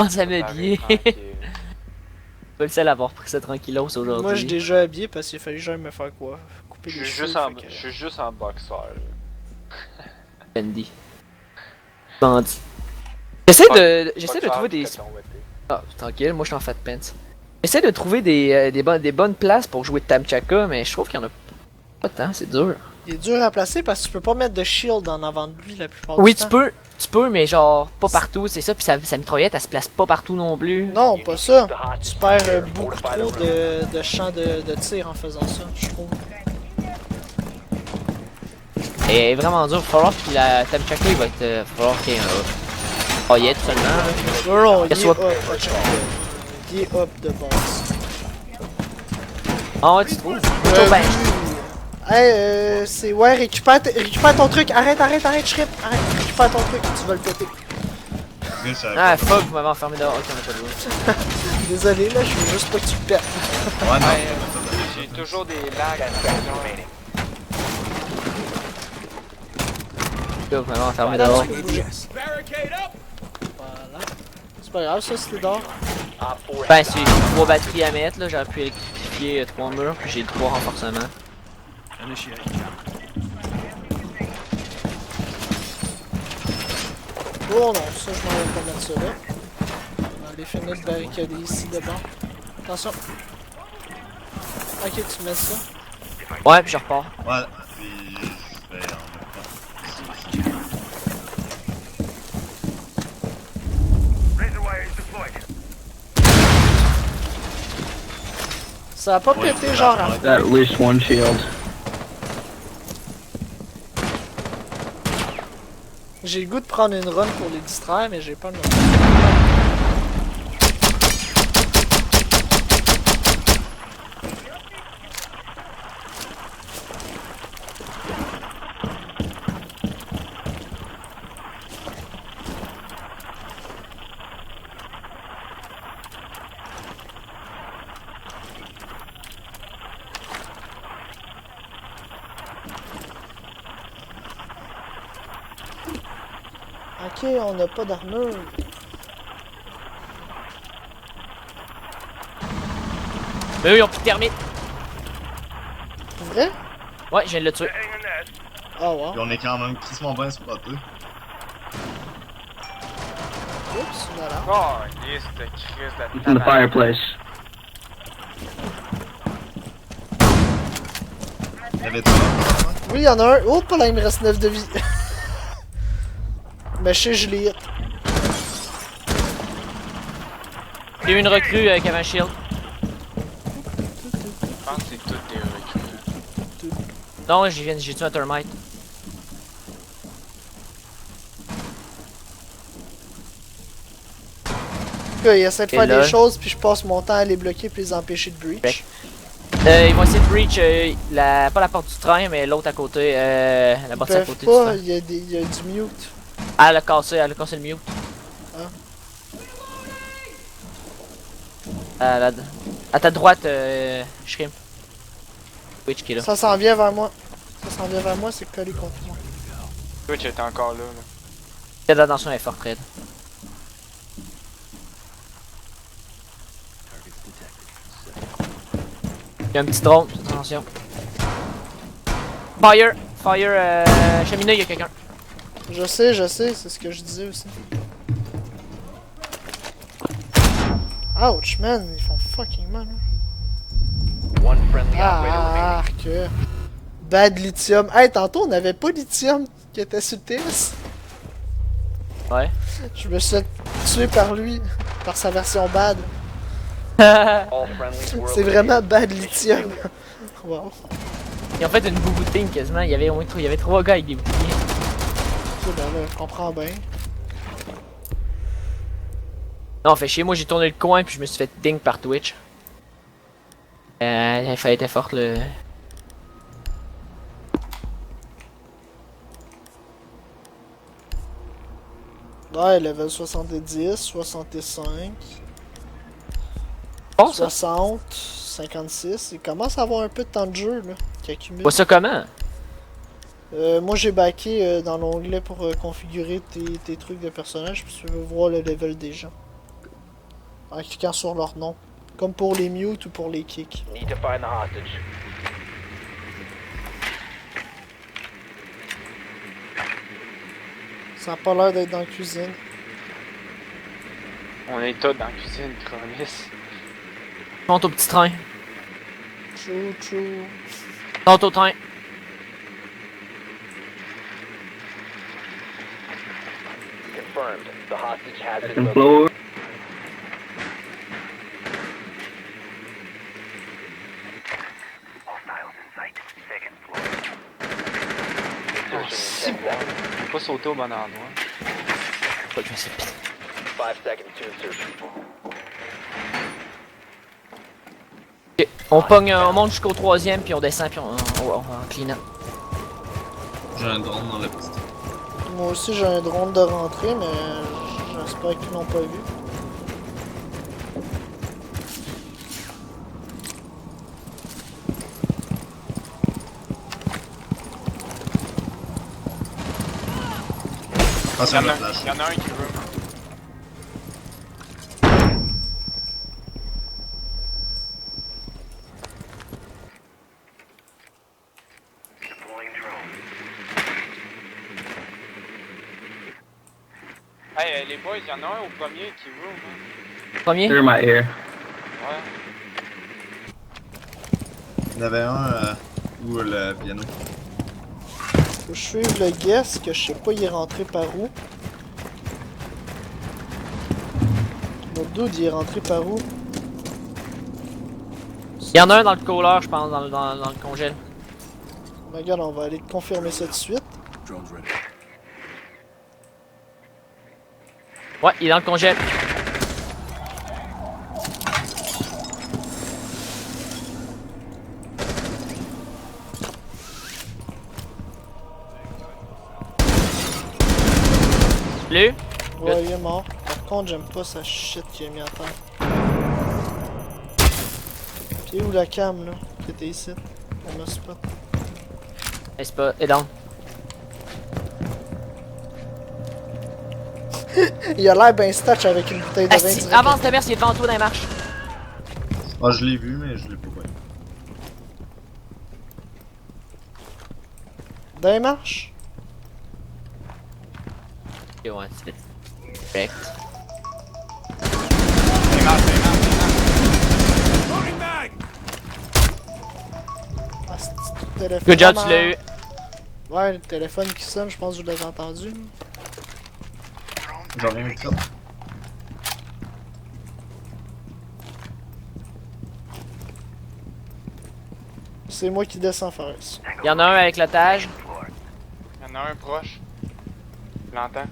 Pense à m'habiller. Tranquille. Pas le seul à avoir pris ça tranquillos aujourd'hui. Moi, j'ai déjà habillé parce qu'il fallait que j'aille me faire quoi? Couper Je les suis cheveux. juste en, fait que- je suis juste en boxeur. Fendi. Bandit. J'essaie de trouver des. Ah, tranquille, moi je suis en fat pants. J'essaie de trouver des bonnes places pour jouer de Tamchaka, mais je trouve qu'il y en a pas tant, c'est dur. Il est dur à placer parce que tu peux pas mettre de shield en avant de lui la plupart Oui, du temps. tu peux, mais genre pas partout, c'est ça, puis sa mitraillette elle se place pas partout non plus. Non, pas ça. Tu perds beaucoup trop de champs de tir en faisant ça, je trouve. Et vraiment dur, il va falloir que la Tamchaka il va être. Va falloir qu'il y ait un mitraillette seulement. Là. Non, il Qu'elle est soit- up, il est up de base. Ah ouais, tu trouves? Ben, Hey, c'est... Ouais, récupère ton truc. Arrête, Shrip. Arrête, récupère ton truc, tu vas le péter. ah fuck, vous m'avez enfermé dehors, ok on a pas de jouer. Désolé, là, je veux juste pas que tu le perds. Ouais, non. J'ai toujours des lags à l'occasion. Vous m'avez enfermé dehors. Voilà. C'est pas grave, ça, c'était d'or. Ben, c'est 3 batteries à mettre, là, j'aurais pu électrifier 3 murs, puis j'ai 3 renforcements. Oh non, ça, je m'en vais pas mettre ça là. On va aller finir de barricader ici devant. Attention. Ok, tu mets ça. Ouais, puis je repars. Ouais, puis je vais en même temps. Ça a pas Ouais, pété, genre, à At least one shield. J'ai le goût de prendre une run pour les distraire, mais j'ai pas le nom. Ok, on n'a pas d'armure. Mais eux, ils ont plus de thermite. Vrai? Ouais, je viens de le tuer. Ah ouais. Puis on est quand même crissement bien spoté. Oups, voilà. Oh, yes, de Chris de It's in the fireplace. Y'avait-tu Oui, il y en a un. Oh, pas là, il me reste 9 de vie. Mais je sais, je l'ai hit. J'ai eu une recrue qui avait un shield. Je pense que c'est tout des recrues. Non, j'ai tué un thermite. Là, il essaie de Et faire là? des choses, puis je passe mon temps à les bloquer puis les empêcher de breach. Break. Ils vont essayer de breach, pas la porte du train, mais l'autre à côté, la Ils porte à peuvent côté du pas, train. il y a du mute. Ah, elle a cassé le mute. Ah. À ta droite, Shrimp. Twitch qui est là. Ça s'en vient vers moi. Ça s'en vient vers moi, c'est collé contre moi. Twitch était encore là. Faites attention, elle est forte raide. Il y a un petit drone, faites attention. Fire! Cheminée, il y a quelqu'un. Je sais, c'est ce que je disais aussi. Ouch, man, ils font fucking mal. Hein. Ah, arc. Bad lithium. Hey, tantôt, on n'avait pas lithium qui était sur le TS. Ouais. Je me suis fait tuer par lui, par sa version bad. C'est vraiment bad lithium. Wow. Ils ont fait une bouboutine quasiment. Il y avait 3 gars avec des boucliers. Ok, ben là, je comprends bien. Non, fait chier, moi j'ai tourné le coin puis je me suis fait ding par Twitch. Il fallait être forte le. Ouais, level 70, 65, Bon ça. 60, 56. Il commence à avoir un peu de temps de jeu là, qui accumule. Vois ça comment? Moi j'ai backé dans l'onglet pour configurer tes trucs de personnage puis tu veux voir le level des gens. En cliquant sur leur nom. Comme pour les mute ou pour les kicks. Need to find the hostage. Ça a pas l'air d'être dans la cuisine. On est tous dans la cuisine, Chronis. Monte au petit train. True, true. Monte au train. Confirmed. The hostage has been Second located. floor. Ah, si bon. Je vais pas sauter au bon endroit. Pas que je sais. 5 seconds to insertion. Ok, on pogne, on monte jusqu'au 3ème, puis on descend, puis on clean up. J'ai un drone dans la piste. Moi aussi j'ai un drone de rentrée, mais j'espère qu'ils l'ont pas vu. Attention à Y'en la a, flash. y'en a un qui veut. Hey, les boys, y'en a un au premier qui veut, hein. Premier? Clear my ear. Ouais. Il y en avait un où le piano. Faut que je suive le guest, que je sais pas il est rentré par où. Notre dude il est rentré par où? Y'en a un dans le cooler, je pense, dans le congèle. Regarde, on va aller confirmer ça de suite. Ouais, il est dans le congèle. Bleu? Ouais, il est mort. Par contre, j'aime pas sa shit qu'il a mis à terre. Puis où la cam là? Qui était ici? On a spot. C'est pas. Et down. Il a l'air ben statch avec une bouteille de vin. Asti, direct. avance ta mère, il est devant toi dans les marches. Ah, je l'ai vu, mais je l'ai pas vu. Dans les marches? Ok, ouais, c'est correct. C'est mal, c'est mal, c'est mal. Ah, c'est le téléphone. Good job, Ah, tu l'as eu. Ouais, le téléphone qui sonne, je pense que je l'ai entendu. J'en reviens vite fait. C'est moi qui descends faire ça. Y'en a un avec l'otage. Y'en a un proche. Je l'entends.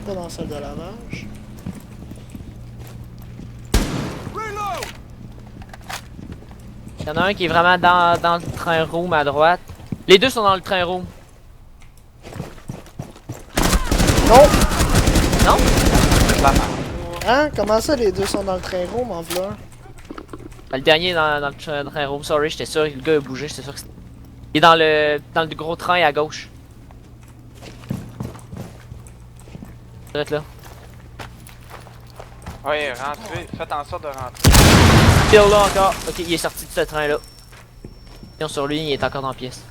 Pas dans la salle de lavage. Y'en a un qui est vraiment dans le train room à droite. Les deux sont dans le train room. Non! Non? Faites la main. Hein? Comment ça les deux sont dans le train room en v'là? Le dernier est dans le train room, sorry, j'étais sûr que le gars a bougé, j'étais sûr que c'était. Il est dans le gros train à gauche. Direct là. Ouais, rentrez. Faites en sorte de rentrer. Still là encore. Ok, il est sorti de ce train là. Sur lui, il est encore dans la pièce.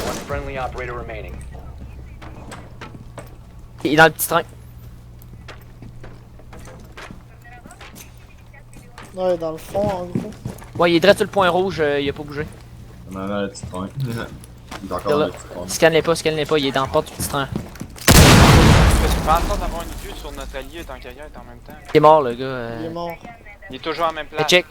One friendly operator remaining. Il est dans le petit train. Ouais, dans le fond, en gros. Ouais, il est direct sur le point rouge, il a pas bougé. On en a le petit train. Il est encore dans le petit train. Scanne-les pas, il est dans la porte du petit train. Fais en sorte d'avoir une vue sur notre allié tant qu'à y être en même temps. Il est mort le gars. Il est mort. Il est toujours en même place. Check.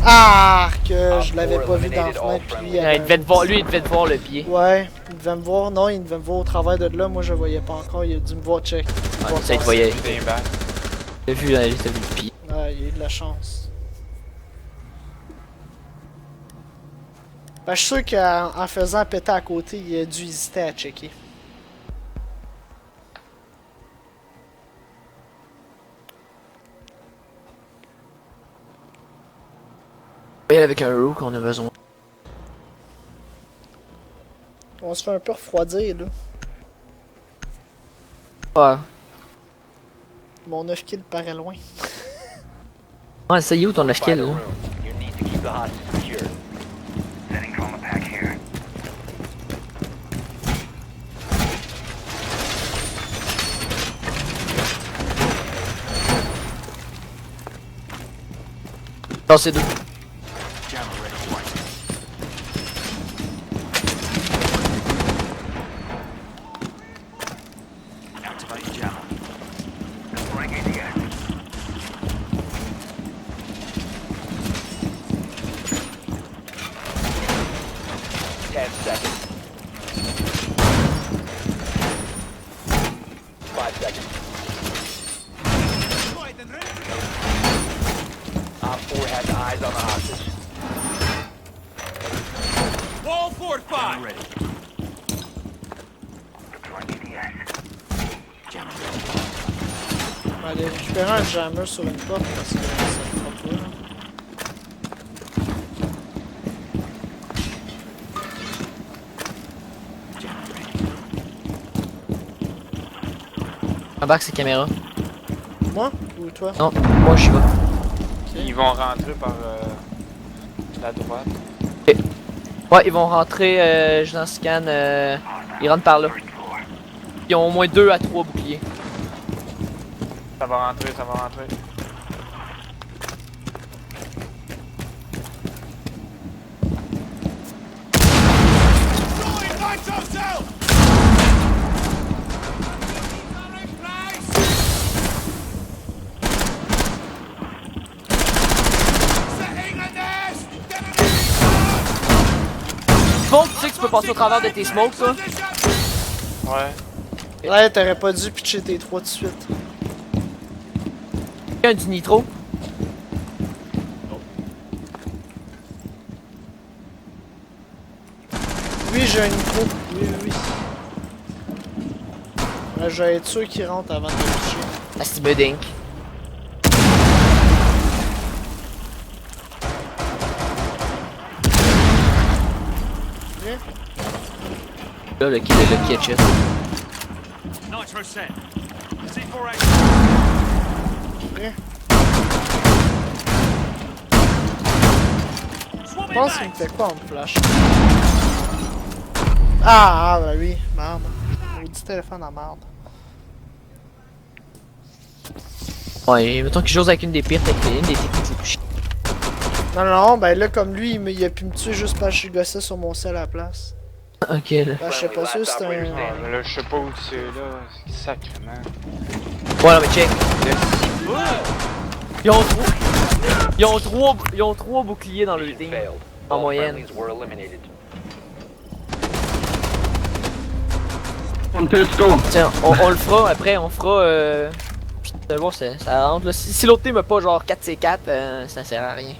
Ah, que je l'avais pas vu dans la fenêtre, puis lui, il Il avait- devait te voir, lui, il devait te voir le pied. Ouais, il devait me voir. Non, il devait me voir au travers de là. Moi, je voyais pas encore. Il a dû me voir check. Ouais, ça, il te voyait. Des balles. T'as vu, là, t'as vu le pied. Ah, il a eu de la chance. Ben, je suis sûr qu'en faisant péter à côté, il a dû hésiter à checker. Il avec un roux qu'on a besoin. On se fait un peu refroidir, là. Ouais. Mon 9 kills paraît loin. Ouais, ça y est où ton 9 Find kills, a là? room. You need to keep the hostage secure. Non, c'est deux. Op 4 has eyes on the hostage. Wall fortified. Ready. On va aller récupérer un jammer sur une porte parce que ça me fera pas, là. Embarque ces caméras. Moi ou toi? Non, moi j'y vais. Ils vont rentrer par la droite. Ouais, ils vont rentrer, je dans scan, ils rentrent par là. Ils ont au moins 2 à 3 boucliers. Ça va rentrer, ça va rentrer. Throwing lights ourselves. Setting a nest. Smoke, tu sais que tu peux passer au travers de tes smokes, ça? Ouais. Ouais, t'aurais pas dû pitcher tes 3 de suite. Un du nitro. Oui, j'ai un micro. Oui, oui, oui. Ouais, je vais être sûr qu'il rentre avant de le pitcher. Ah, c'est budding. Viens. Là, le kill est le catch. Nitro set. C4A. Viens. Je Swarming pense qu'il me back. fait quoi en me flash? Ah, bah oui, merde. Maudit téléphone à merde. Ouais, mettons qu'il joue avec une des pires techniques, une des techniques les plus chiantes. Non, non, ben là, comme lui, il a pu me tuer juste parce que je gossais sur mon sel à la place. Ok, là. Ben, je sais pas sûr, c'est un. Ouais, mais là, je sais pas où c'est là. C'est sacrément. Ouais, non, mais check. Ils ont 3 boucliers dans le Mission team. failed. En All moyenne. friendlies were eliminated. One pistol. Tiens, on le fera, après on fera tu vas voir, ça rentre là. Si l'autre team a pas genre 4C4, ça sert à rien.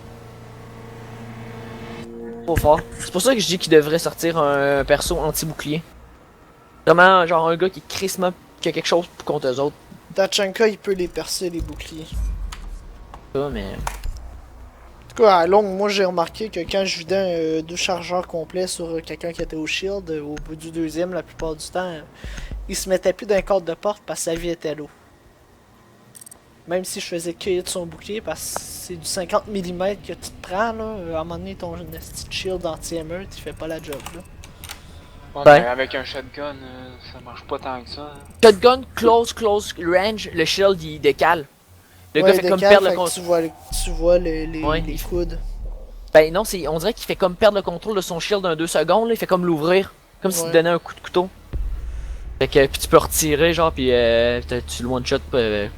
Trop fort. C'est pour ça que je dis qu'il devrait sortir un perso anti-bouclier. Vraiment, genre un gars qui est crissement, qui a quelque chose contre eux autres. Tachanka, il peut les percer, les boucliers. Ça, mais. En tout cas, à longue, moi j'ai remarqué que quand je vidais 2 chargeurs complets sur quelqu'un qui était au shield, au bout du deuxième, la plupart du temps, il se mettait plus d'un cadre de porte parce que sa vie était low. Même si je faisais que hit son bouclier, parce que c'est du 50 mm que tu te prends, là, à un moment donné, ton petit shield anti-emeute, il fait pas la job, là. Ouais, Ouais. mais avec un shotgun, ça marche pas tant que ça. Shotgun, close range, le shield il décale. Le Ouais, gars fait comme décale, perdre le fait que contrôle. tu vois les Ouais, les il- coudes. Ben non, on dirait qu'il fait comme perdre le contrôle de son shield d'un 2 secondes, là, il fait comme l'ouvrir. Comme s'il Ouais. te donnait un coup de couteau. Fait que puis tu peux retirer genre puis tu le one shot que...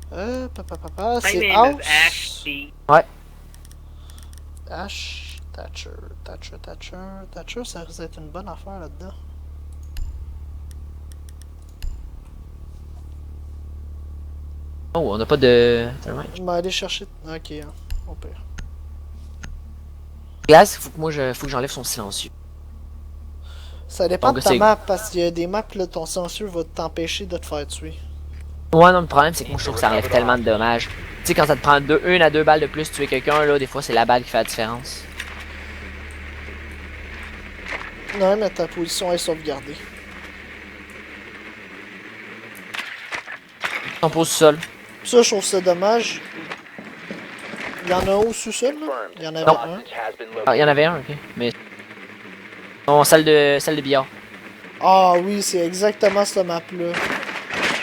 Papa, My c'est name is House. Ashley. Ash, Thatcher, ça risque d'être une bonne affaire là-dedans. Oh, on a pas de... Je vais aller chercher. Ok, hein, au pire. Glace, faut que j'enlève son silencieux. Ça dépend Donc, de ta c'est- map, parce qu'il y a des maps là, ton silencieux va t'empêcher de te faire tuer. Ouais, non, le problème c'est que moi je trouve que ça enlève tellement de dommages. Tu sais, quand ça te prend 1 à 2 balles de plus tuer quelqu'un, là, des fois c'est la balle qui fait la différence. Non, mais ta position est sauvegardée. On pose sol. Ça, je trouve ça dommage. Il y en a un au sous-sol, là? Il y en avait un. Hostage has been located. Ah, il y en avait un, ok. Mais. Non, salle de billard. Ah oui, c'est exactement cette map-là.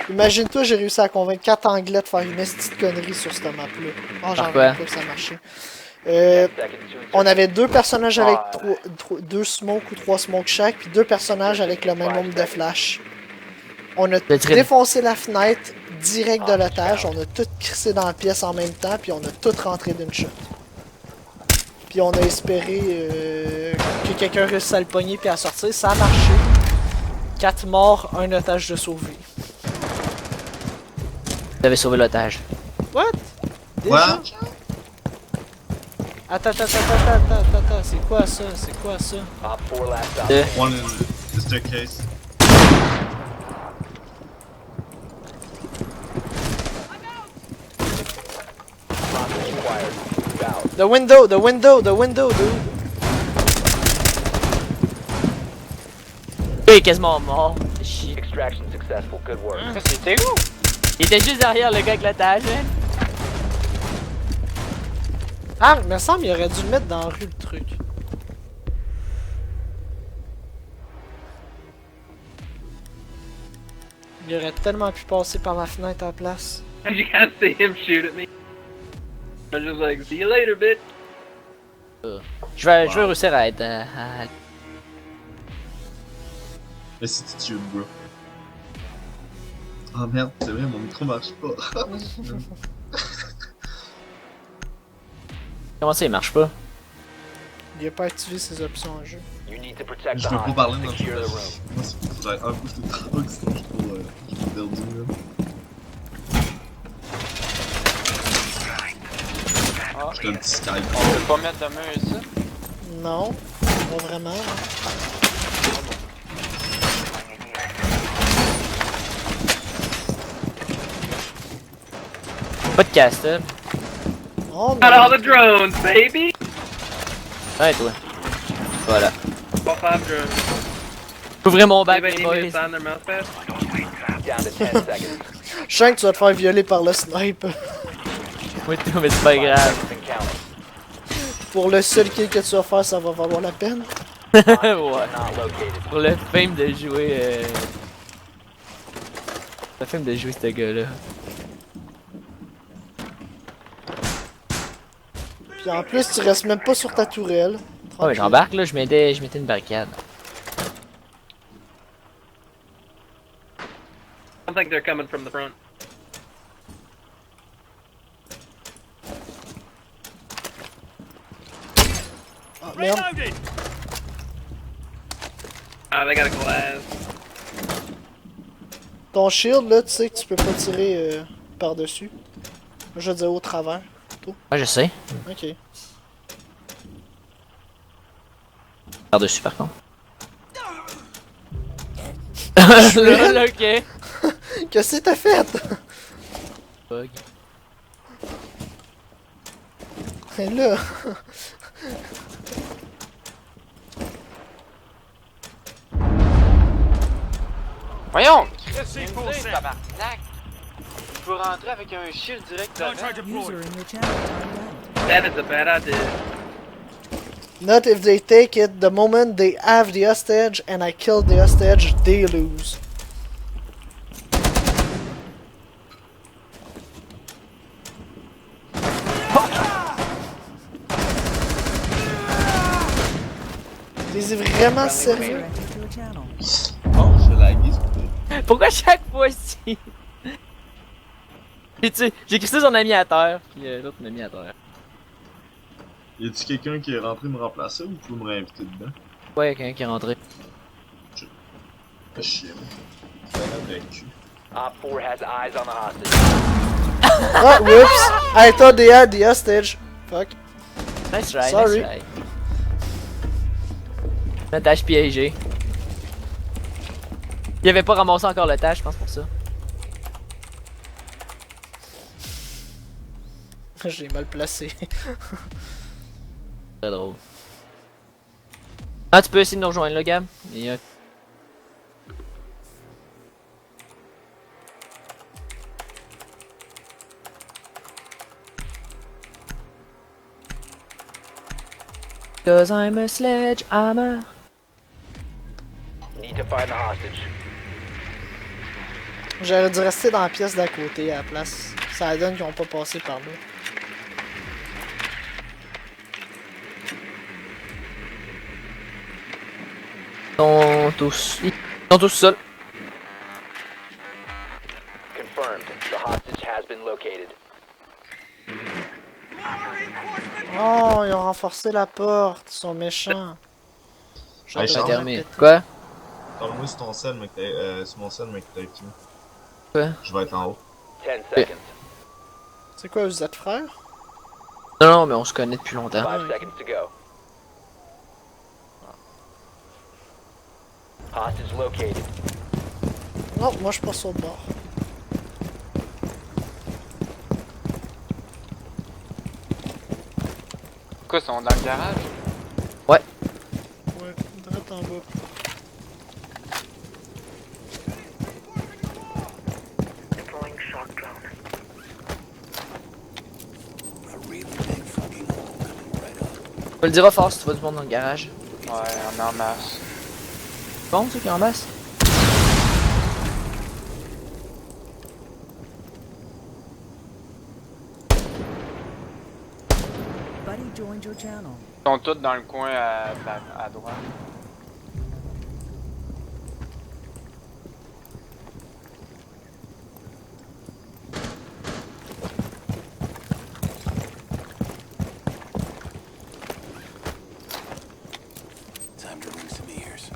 Imagine-toi, j'ai réussi à convaincre 4 Anglais de faire une petite connerie sur cette map-là. Ah, j'en Pourquoi? reviens pas que ça marchait. 10 seconds to On insertion. avait 2 personnages avec 2 smokes ou 3 smokes chaque, puis 2 personnages avec le même nombre de flash. On a Le trait- défoncé la fenêtre direct de l'otage, on a tout crissé dans la pièce en même temps, puis on a tout rentré d'une shot. Puis on a espéré que quelqu'un réussisse à le pogner puis à sortir, ça a marché. 4 morts, 1 otage de sauvé. Vous avez sauvé l'otage. What? Déjà? Quoi? Attends, c'est quoi ça? C'est quoi ça? Op 4 last stop. Deux. One in the staircase. Hostage acquired. Move out. The window, dude! Il est quasiment mort. C'est chier. Extraction successful. Good work. C'était où? Il était juste derrière le gars avec l'otage, hein. Ah, il me semble qu'il aurait dû le mettre dans la rue, le truc. Il aurait tellement pu passer par la fenêtre à la place. You can't see him shoot at me. I'm just like, see you later, bitch. Je vais réussir à être. Mais si tu tues, bro. Ah merde, c'est vrai, mon micro marche pas. Comment ça, il marche pas? Il a pas activé ses options en jeu. You need to protect Je the peux pas hostage. parler dans Secure the le room. Moi, c'est faut que j'aille un coup, je te drogue, sinon je suis perdu, là. Ah, J'ai un petit Skype. on peut pas mettre de mur ici. Non, pas vraiment. Pas de castle. Oh, Got all mais... the drones, baby! Ouais, toi. Voilà. All 5 drones. Ouvrez mon bac, Anybody les need me to boys. sign their mousepad? Down to 10 seconds. Je sens que tu vas te faire violer par le snipe. Oui, tout, mais c'est pas 5 grave. seconds and counting. Pour le seul kill que tu vas faire, ça va valoir la peine. Ouais. Not located. Pour le fame de jouer. Le fame de jouer ce gars-là. Puis en plus, tu restes même pas sur ta tourelle. Oh, mais j'embarque là, je mettais une barricade. I don't think they're coming from the front. Ah, merde. Reloading! Ah, they got a glass. Ton shield, là, tu sais que tu peux pas tirer par-dessus. Je veux dire au travers. Ah, je sais. Ok. Par-dessus, par contre. Là, ok. Qu'est-ce que t'as fait? Bug. Et là. Voyons! Let's see full set. Tabarnak! Je peux rentrer avec un shield direct dedans. Contract deployed. That is a bad idea. Not if they take it. The moment they have the hostage and I kill the hostage, they lose. T'es vraiment sérieux? Oh, j'ai lagué, c'est Pourquoi chaque fois-ci? J'ai crissé son ami à terre, puis l'autre m'a mis à terre. Y a-tu quelqu'un qui est rentré me remplacer ou tu peux me réinviter dedans? Ouais, quelqu'un qui est rentré. Pas chier, moi. C'est un avec cul. Op 4 has eyes on the hostage. Ah, whoops! I thought they had the hostage. Fuck. Nice try, Sorry. nice try. L'otage piégé. Il avait pas ramassé encore l'otage, je pense pour ça. J'ai mal placé. Très drôle. Ah, tu peux essayer de nous rejoindre là, Gab. Et, Cause I'm a sledgehammer. Need to find the hostage. J'aurais dû rester dans la pièce d'à côté à la place. Ça donne qu'ils ont pas passé par là. Ils sont tous seuls. Confirmed. The hostage has been located. Oh, ils ont renforcé la porte. Ils sont méchants. Hey, C'est Charles, terminé. Quoi? parle-moi sur ton cell, mec, sur mon cell, mec, t'as écrit. Quoi? Je vais être en haut. 10 seconds. C'est quoi, vous êtes frères? Non, non, mais on se connaît depuis longtemps. 5 seconds to go. Hostage located. Non, moi je passe au bord. Quoi, ils sont dans le garage? Ouais, direct en bas. Tu me le diras fort si tu vas du monde dans le garage. Ouais, on est en masse. Bon, ceux qui en masse. Buddy joined your channel. Ils sont tous dans le coin à droite. Time to ring some ears.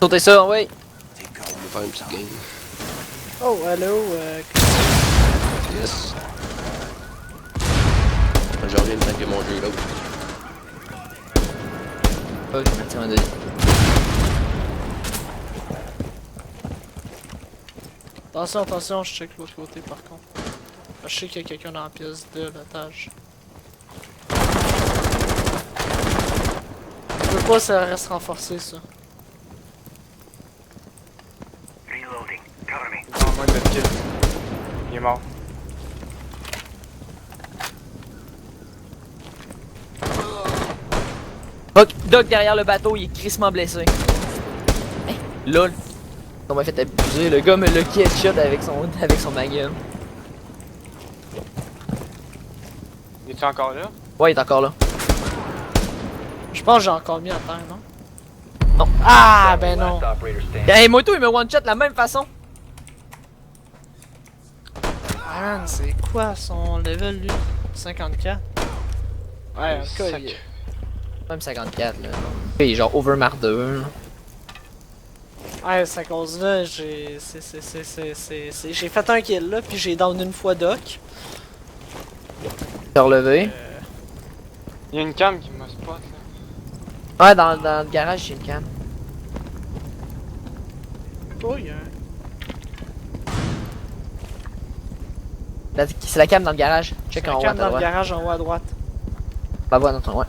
Sautez ça, oui. Take cover. On va faire une petite game. Oh, hello. Yes. Je reviens de tanker mon jeu là. Ok, merci, on a dit. Attention, attention, je check l'autre côté par contre. Je sais qu'il y a quelqu'un dans la pièce de l'étage. Je veux pas, ça reste renforcé ça. Non, moi, le kill. Il est mort. Doc derrière le bateau, il est crissement blessé. Hey, lol. On m'a fait abuser, le gars me lucky headshot avec son magnum. Il est encore là? Ouais, il est encore là. Je pense que j'ai encore mis à terre, non? Non. Ah, ben non. Last operator standing. Hey, Moto, il me one-shot de la même façon. Ah man, c'est quoi son level lui? 54? Ouais, en tout cas, il... Même 54 là. Il est genre over Mar 2. Là. Ouais, c'est à cause là, j'ai... J'ai fait un kill là, puis j'ai down une fois Doc. T'es relevé. Il y a une cam qui m'a spot là. Ouais, dans le garage, j'ai une cam. Oh, il y a un... C'est la cam dans le garage. Check en haut à cam ta dans le droite. garage en haut à droite. Bah, voilà, non, ouais.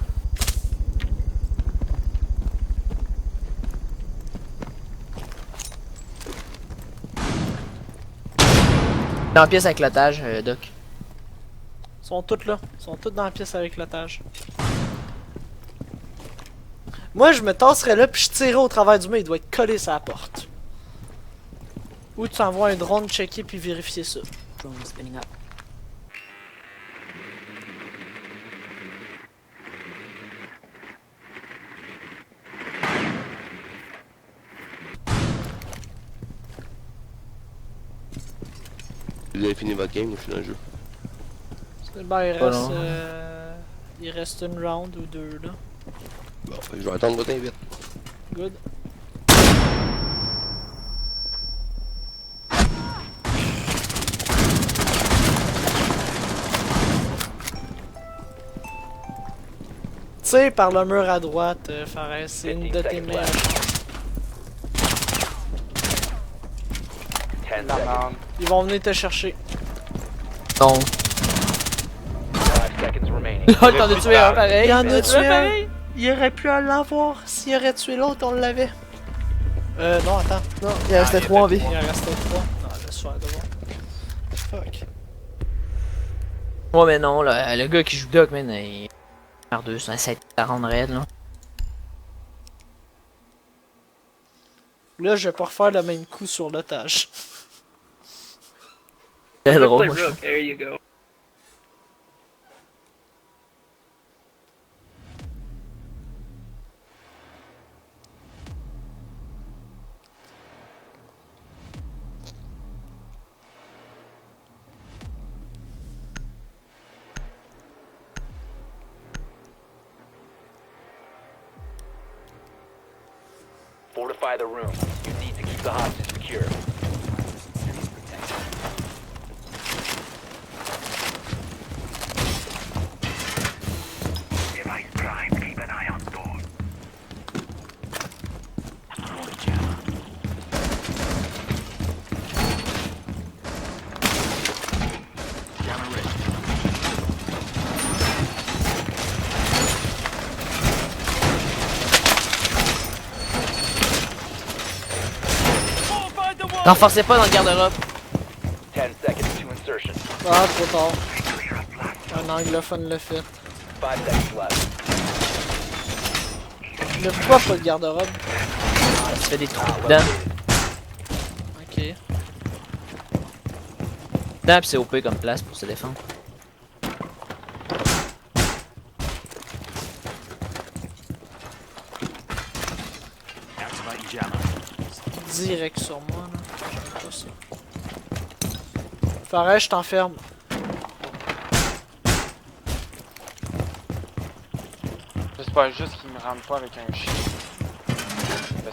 Dans la pièce avec l'otage, Doc. Ils sont tous là. Ils sont tous dans la pièce avec l'otage. Moi, je me tasserais là, puis je tirerais au travers du mur. Il doit être collé sur la porte. Ou tu envoies un drone checker puis vérifier ça. Drone spinning up. Vous avez fini votre game, je suis dans le jeu. Ben, Pas long. il reste une round ou deux là. Bon, fait que je vais attendre votre invite. Good. Tire par le mur à droite, Fares, c'est une de tes meilleures chances. 10 La seconds. merde. Ils vont venir te chercher. Non. 5 seconds remaining. Lol, t'en as tué un pareil. Il en a T'en as tué un. pareil. Il aurait pu l'avoir. S'il aurait tué l'autre, on l'avait. Non, attends. Non, il restait 3 en vie. Il en restait 3. Non, laisse faire de voir. Fuck. Ouais, mais non, là, le gars qui joue Doc, man, il. Par 2, c'est un 740 raid, là. Là, je vais pas refaire le même coup sur l'otage. C'est Let's drôle, play moi, je Rook. There you go. Fortify the room. You need to keep the hostage secure. Renforcez pas dans le garde-robe. 10 seconds to insertion. Ah, trop tard. Un anglophone l'a fait. 5 seconds left. Le pourquoi pas le garde-robe? Ça se fait des trous dedans. Ok. Dedans, pis c'est OP comme place pour se défendre. Direct sur moi, là. J'aime pas ça. Pareil, je t'enferme. J'espère juste qu'il me rentre pas avec un chien.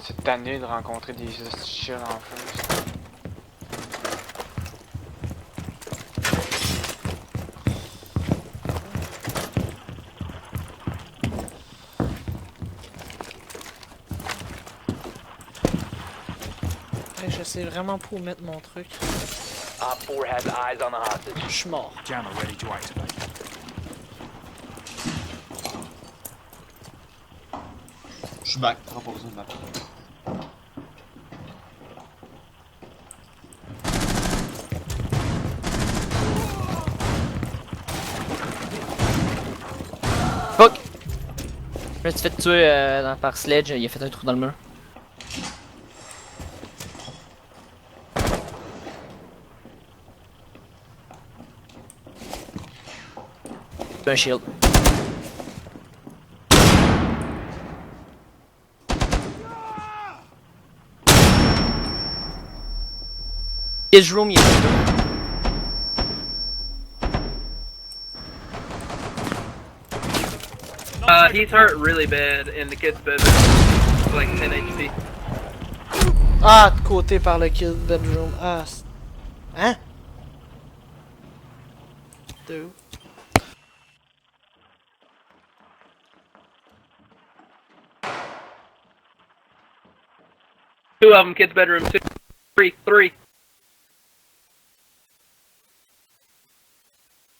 C'est tanné de rencontrer des chiens en face. Hey, j'essaie vraiment pas où mettre mon truc. Op 4 has eyes on the hostage. Je suis mort. Jammer ready to activate. Je suis back, t'auras pas besoin de map. Fuck! Je me suis fait tuer par Sledge, il a fait un trou dans le mur. Un shield. His room, il est He's hurt really bad in the kid's bedroom. It's like 10 HP. Ah, de côté par le kill bedroom. Ah. Hein? Deux. Two of them, kid's bedroom. Two, three.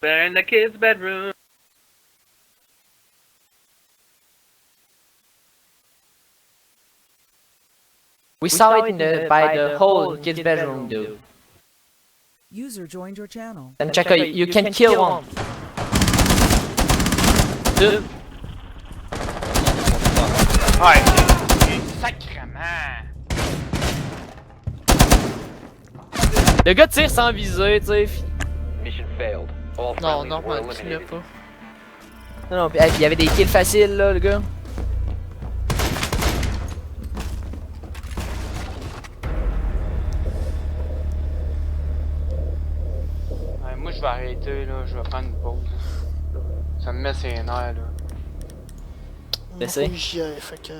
They're in the kid's bedroom. We saw it in by the whole kid's bedroom, dude. User joined your channel. And check out, you can kill one. Deux. Ouais, sacrément! Le gars tire sans viser, tu sais. Mission failed. All Non, friendlies were normal, tu l'as eliminated. pas. Non, non, pis il y avait des kills faciles, là, le gars. Ouais, moi je vais arrêter là, je vais prendre une pause. Ça me met ses nerfs là. Laissez. Moi, j'y ai, fait que...